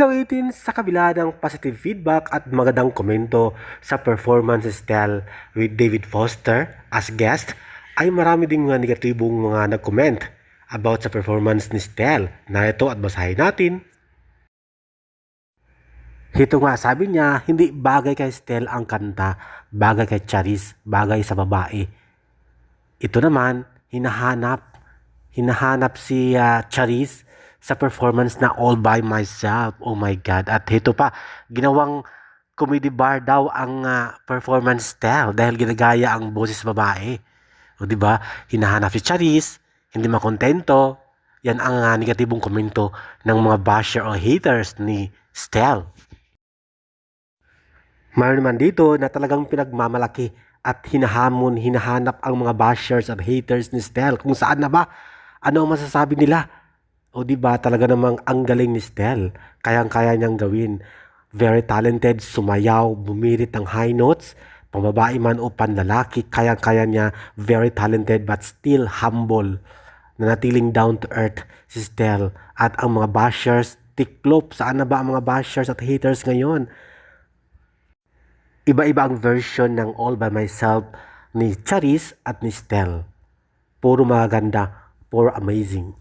Hello 18, sa kabila ng positive feedback at magandang komento sa performance style with David Foster as guest, ay marami ding mga negatibong mga nag-comment about sa performance ni Stel. Narito at basahin natin. Ito nga, sabi niya, hindi bagay kay Stel ang kanta, bagay kay Charis, bagay sa babae. Ito naman, hinahanap si Charis sa performance na All By Myself. Oh my God. At ito pa, ginawang comedy bar daw ang performance style dahil ginagaya ang boses babae. O di ba? Hinahanap si Charis, hindi makontento. Yan ang negatibong komento ng mga basher o haters ni Stel. Mayroon naman dito na talagang pinagmamalaki at hinahanap ang mga bashers at haters ni Stel kung saan na ba, ano ang masasabi nila. O di ba talaga namang ang galing ni Stel, kayang-kaya niyang gawin. Very talented, sumayaw, bumirit ng high notes, pambabae man o panlalaki, kayang-kaya niya, very talented but still humble. Nanatiling down to earth si Stel at ang mga bashers, tiklop, saan na ba ang mga bashers at haters ngayon? Iba-iba ang version ng All By Myself ni Charis at ni Stel. Puro magaganda, puro amazing.